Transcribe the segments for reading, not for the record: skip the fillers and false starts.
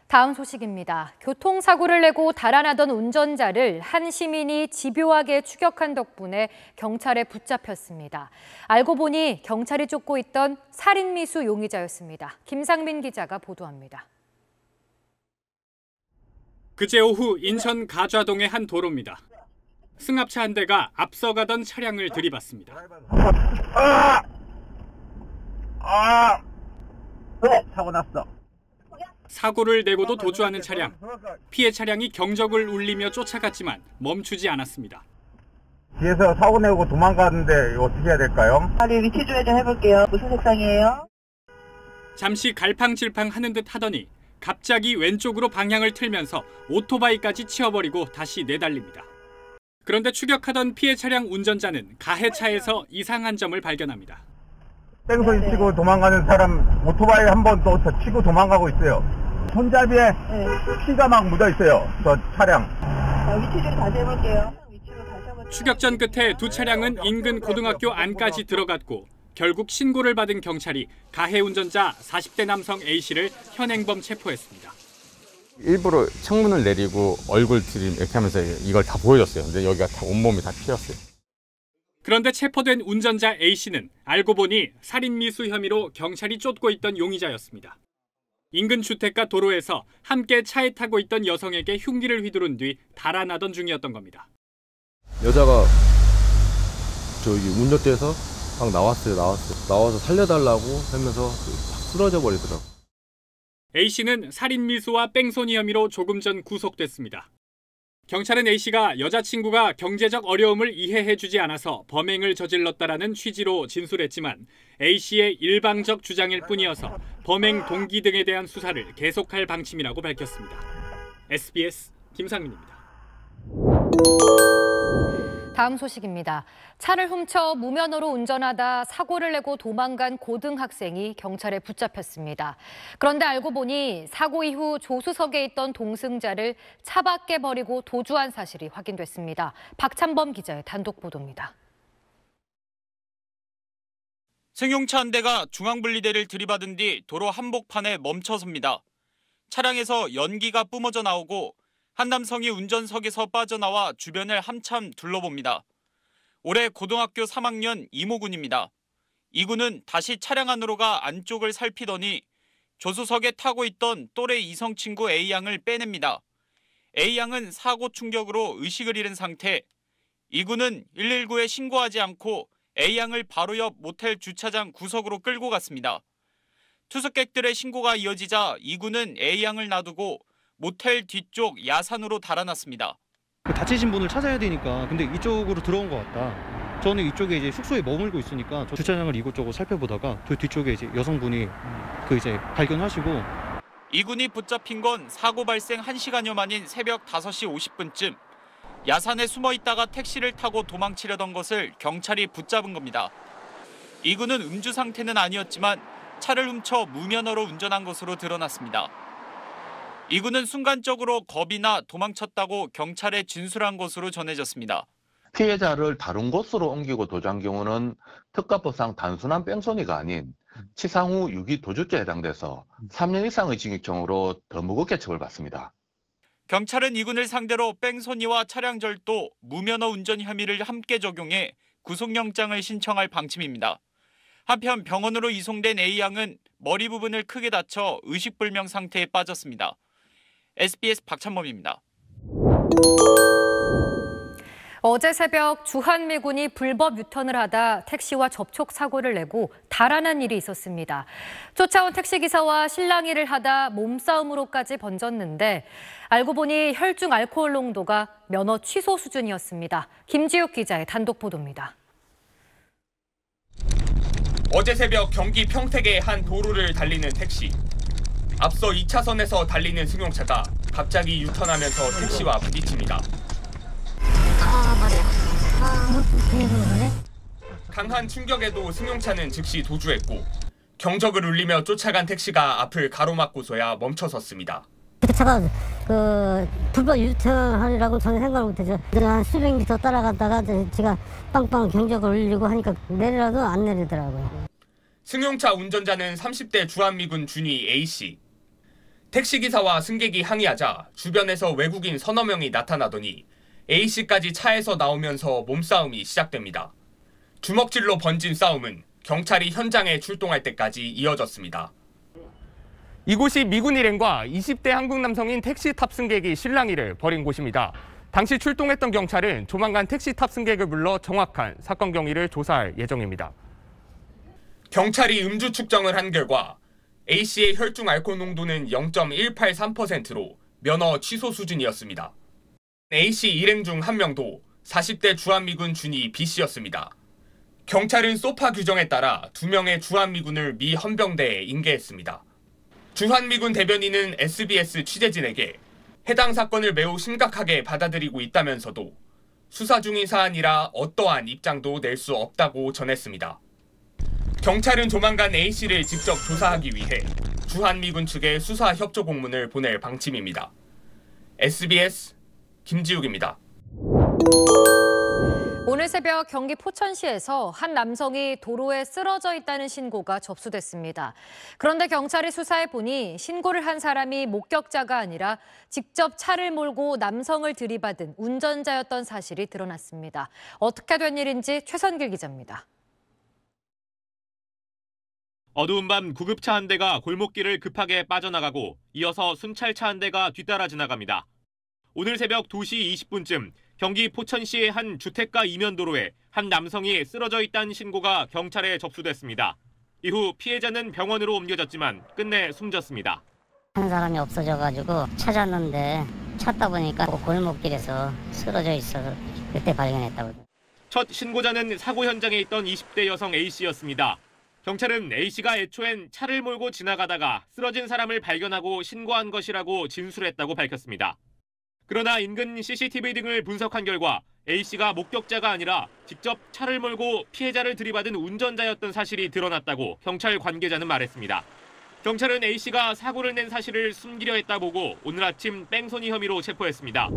다음 소식입니다. 교통사고를 내고 달아나던 운전자를 한 시민이 집요하게 추격한 덕분에 경찰에 붙잡혔습니다. 알고 보니 경찰이 쫓고 있던 살인미수 용의자였습니다. 김상민 기자가 보도합니다. 그제 오후 인천 가좌동의 한 도로입니다. 승합차 한 대가 앞서가던 차량을 들이받습니다. 사고 났어. 사고를 내고도 도주하는 차량. 피해 차량이 경적을 울리며 쫓아갔지만 멈추지 않았습니다. 뒤에서 사고 내고 도망가는데 이거 어떻게 해야 될까요? 다리 위치 조회 좀 해볼게요. 무슨 색상이에요? 잠시 갈팡질팡 하는 듯 하더니 갑자기 왼쪽으로 방향을 틀면서 오토바이까지 치워버리고 다시 내달립니다. 그런데 추격하던 피해 차량 운전자는 가해차에서 이상한 점을 발견합니다. 뺑소니 치고 도망가는 사람 오토바이 한 번 더 치고 도망가고 있어요. 손잡이에 피가 막 묻어 있어요. 저 차량. 위치 조회 다시 해볼게요. 추격전 끝에 두 차량은 인근 고등학교 안까지 들어갔고 결국 신고를 받은 경찰이 가해 운전자 40대 남성 A씨를 현행범 체포했습니다. 일부러 창문을 내리고 얼굴 들이밀 이렇게 하면서 이걸 다 보여줬어요. 근데 여기가 다 온몸이 다 피었어요. 그런데 체포된 운전자 A씨는 알고 보니 살인미수 혐의로 경찰이 쫓고 있던 용의자였습니다. 인근 주택가 도로에서 함께 차에 타고 있던 여성에게 흉기를 휘두른 뒤 달아나던 중이었던 겁니다. 여자가 저기 운전대에서 막 나와서 살려달라고 하면서 확 쓰러져 버리더라고요. A씨는 살인미수와 뺑소니 혐의로 조금 전 구속됐습니다. 경찰은 A씨가 여자친구가 경제적 어려움을 이해해주지 않아서 범행을 저질렀다라는 취지로 진술했지만 A씨의 일방적 주장일 뿐이어서 범행 동기 등에 대한 수사를 계속할 방침이라고 밝혔습니다. SBS 김상민입니다. 다음 소식입니다. 차를 훔쳐 무면허로 운전하다 사고를 내고 도망간 고등학생이 경찰에 붙잡혔습니다. 그런데 알고 보니 사고 이후 조수석에 있던 동승자를 차 밖에 버리고 도주한 사실이 확인됐습니다. 박찬범 기자의 단독 보도입니다. 승용차 한 대가 중앙분리대를 들이받은 뒤 도로 한복판에 멈춰섭니다. 차량에서 연기가 뿜어져 나오고 한 남성이 운전석에서 빠져나와 주변을 한참 둘러봅니다. 올해 고등학교 3학년 이모군입니다. 이 군은 다시 차량 안으로 가 안쪽을 살피더니 조수석에 타고 있던 또래 이성 친구 A양을 빼냅니다. A양은 사고 충격으로 의식을 잃은 상태. 이 군은 119에 신고하지 않고 A양을 바로 옆 모텔 주차장 구석으로 끌고 갔습니다. 투숙객들의 신고가 이어지자 이 군은 A양을 놔두고 모텔 뒤쪽 야산으로 달아났습니다. 다치신 분을 찾아야 되니까 근데 이쪽으로 들어온 것 같다. 저는 이쪽에 이제 숙소에 머물고 있으니까 저 주차장을 이곳저곳 살펴보다가 그 뒤쪽에 이제 여성분이 이제 발견하시고. 이군이 붙잡힌 건 사고 발생 1시간여 만인 새벽 5시 50분쯤 야산에 숨어 있다가 택시를 타고 도망치려던 것을 경찰이 붙잡은 겁니다. 이군은 음주 상태는 아니었지만 차를 훔쳐 무면허로 운전한 것으로 드러났습니다. 이군은 순간적으로 겁이 나 도망쳤다고 경찰에 진술한 것으로 전해졌습니다. 피해자를 다른 곳으로 옮기고 도주한 경우는 특가법상 단순한 뺑소니가 아닌 치상 후 유기 도주죄에 해당돼서 3년 이상의 징역형으로 더 무겁게 처벌받습니다. 경찰은 이군을 상대로 뺑소니와 차량 절도, 무면허 운전 혐의를 함께 적용해 구속영장을 신청할 방침입니다. 한편 병원으로 이송된 A양은 머리 부분을 크게 다쳐 의식불명 상태에 빠졌습니다. SBS 박찬범입니다. 어제 새벽 주한미군이 불법 유턴을 하다 택시와 접촉 사고를 내고 달아난 일이 있었습니다. 쫓아온 택시기사와 실랑이를 하다 몸싸움으로까지 번졌는데 알고 보니 혈중 알코올 농도가 면허 취소 수준이었습니다. 김지욱 기자의 단독 보도입니다. 어제 새벽 경기 평택의 한 도로를 달리는 택시. 앞서 2차선에서 달리는 승용차가 갑자기 유턴하면서 택시와 부딪힙니다. 강한 충격에도 승용차는 즉시 도주했고 경적을 울리며 쫓아간 택시가 앞을 가로막고서야 멈춰섰습니다. 차가 불법 유턴하려고 저는 생각을 못했죠. 한 수백 미터 따라갔다가 제가 빵빵 경적을 울리고 하니까 내리라도 안 내리더라고요. 승용차 운전자는 30대 주한미군 준위 A씨. 택시기사와 승객이 항의하자 주변에서 외국인 서너 명이 나타나더니 A씨까지 차에서 나오면서 몸싸움이 시작됩니다. 주먹질로 번진 싸움은 경찰이 현장에 출동할 때까지 이어졌습니다. 이곳이 미군 일행과 20대 한국 남성인 택시 탑승객이 실랑이를 벌인 곳입니다. 당시 출동했던 경찰은 조만간 택시 탑승객을 불러 정확한 사건 경위를 조사할 예정입니다. 경찰이 음주 측정을 한 결과 A씨의 혈중 알코올 농도는 0.183%로 면허 취소 수준이었습니다. A씨 일행 중 한 명도 40대 주한미군 준이 B씨였습니다. 경찰은 소파 규정에 따라 2명의 주한미군을 미 헌병대에 인계했습니다. 주한미군 대변인은 SBS 취재진에게 해당 사건을 매우 심각하게 받아들이고 있다면서도 수사 중인 사안이라 어떠한 입장도 낼 수 없다고 전했습니다. 경찰은 조만간 A씨를 직접 조사하기 위해 주한미군 측에 수사 협조 공문을 보낼 방침입니다. SBS 김지욱입니다. 오늘 새벽 경기 포천시에서 한 남성이 도로에 쓰러져 있다는 신고가 접수됐습니다. 그런데 경찰이 수사해 보니 신고를 한 사람이 목격자가 아니라 직접 차를 몰고 남성을 들이받은 운전자였던 사실이 드러났습니다. 어떻게 된 일인지 최선길 기자입니다. 어두운 밤 구급차 한 대가 골목길을 급하게 빠져나가고 이어서 순찰차 한 대가 뒤따라 지나갑니다. 오늘 새벽 2시 20분쯤 경기 포천시의 한 주택가 이면도로에 한 남성이 쓰러져 있다는 신고가 경찰에 접수됐습니다. 이후 피해자는 병원으로 옮겨졌지만 끝내 숨졌습니다. 한 사람이 없어져가지고 찾았는데 찾다 보니까 골목길에서 쓰러져 있어서 그때 발견했다고. 첫 신고자는 사고 현장에 있던 20대 여성 A씨였습니다. 경찰은 A씨가 애초엔 차를 몰고 지나가다가 쓰러진 사람을 발견하고 신고한 것이라고 진술했다고 밝혔습니다. 그러나 인근 CCTV 등을 분석한 결과 A씨가 목격자가 아니라 직접 차를 몰고 피해자를 들이받은 운전자였던 사실이 드러났다고 경찰 관계자는 말했습니다. 경찰은 A씨가 사고를 낸 사실을 숨기려 했다 보고 오늘 아침 뺑소니 혐의로 체포했습니다.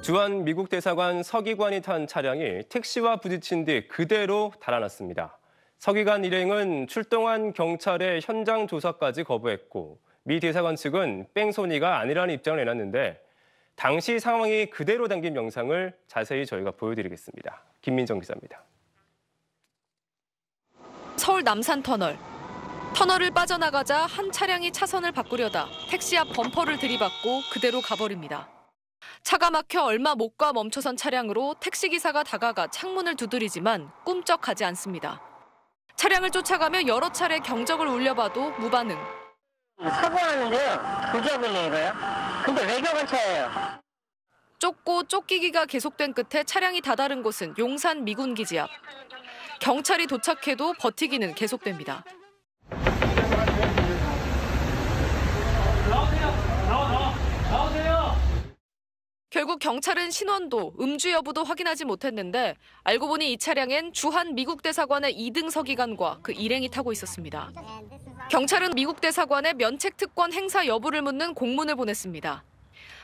주한 미국 대사관 서기관이 탄 차량이 택시와 부딪힌 뒤 그대로 달아났습니다. 서기관 일행은 출동한 경찰의 현장 조사까지 거부했고 미 대사관 측은 뺑소니가 아니라는 입장을 내놨는데 당시 상황이 그대로 담긴 영상을 자세히 저희가 보여드리겠습니다. 김민정 기자입니다. 서울 남산터널. 터널을 빠져나가자 한 차량이 차선을 바꾸려다 택시 앞 범퍼를 들이받고 그대로 가버립니다. 차가 막혀 얼마 못 가 멈춰선 차량으로 택시기사가 다가가 창문을 두드리지만 꿈쩍하지 않습니다. 차량을 쫓아가며 여러 차례 경적을 울려봐도 무반응. 사고하는데요. 도주하고 이거요. 근데 외교관 차예요. 쫓고 쫓기기가 계속된 끝에 차량이 다다른 곳은 용산 미군기지 앞. 경찰이 도착해도 버티기는 계속됩니다. 결국 경찰은 신원도, 음주 여부도 확인하지 못했는데 알고 보니 이 차량엔 주한 미국 대사관의 2등 서기관과 그 일행이 타고 있었습니다. 경찰은 미국 대사관에 면책 특권 행사 여부를 묻는 공문을 보냈습니다.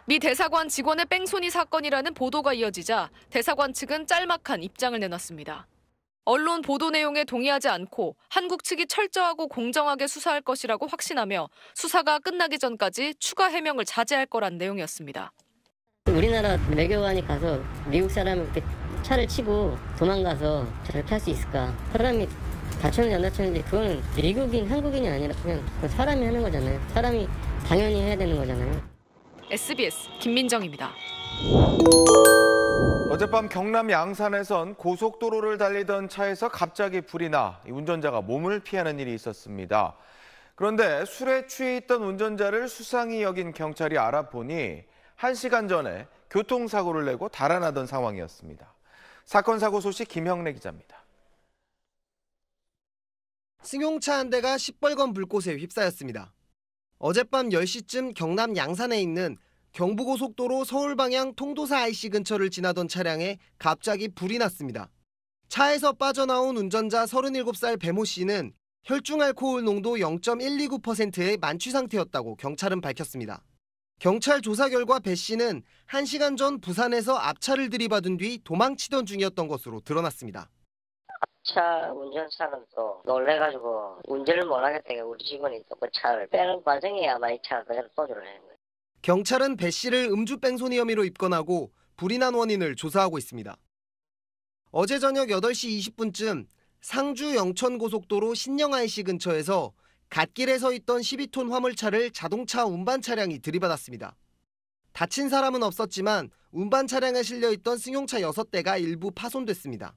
미 대사관 직원의 뺑소니 사건이라는 보도가 이어지자 대사관 측은 짤막한 입장을 내놨습니다. 언론 보도 내용에 동의하지 않고 한국 측이 철저하고 공정하게 수사할 것이라고 확신하며 수사가 끝나기 전까지 추가 해명을 자제할 거란 내용이었습니다. 우리나라 외교관이 가서 미국 사람을 이렇게 차를 치고 도망가서 저렇게 할 수 있을까? 사람이 다쳤는지 안 다쳤는지 그거는 미국인, 한국인이 아니라 그냥 사람이 하는 거잖아요. 사람이 당연히 해야 되는 거잖아요. SBS 김민정입니다. 어젯밤 경남 양산에선 고속도로를 달리던 차에서 갑자기 불이 나 운전자가 몸을 피하는 일이 있었습니다. 그런데 술에 취해 있던 운전자를 수상히 여긴 경찰이 알아보니 1시간 전에 교통사고를 내고 달아나던 상황이었습니다. 사건 사고 소식 김형래 기자입니다. 승용차 한 대가 시뻘건 불꽃에 휩싸였습니다. 어젯밤 10시쯤 경남 양산에 있는 경부고속도로 서울 방향 통도사 IC 근처를 지나던 차량에 갑자기 불이 났습니다. 차에서 빠져나온 운전자 37살 배모 씨는 혈중 알코올 농도 0.129%의 만취 상태였다고 경찰은 밝혔습니다. 경찰 조사 결과 배 씨는 1시간 전 부산에서 앞차를 들이받은 뒤 도망치던 중이었던 것으로 드러났습니다. 차 운전사는 또 놀래가지고 운전을 못하겠다고 우리 직원이 또 그 차를 빼는 과정에 아마 이 차가 그대로 도주를 한 거예요. 경찰은 배 씨를 음주 뺑소니 혐의로 입건하고 불이 난 원인을 조사하고 있습니다. 어제 저녁 8시 20분쯤 상주 영천고속도로 신영IC 근처에서 갓길에 서 있던 12톤 화물차를 자동차 운반 차량이 들이받았습니다. 다친 사람은 없었지만 운반 차량에 실려 있던 승용차 6대가 일부 파손됐습니다.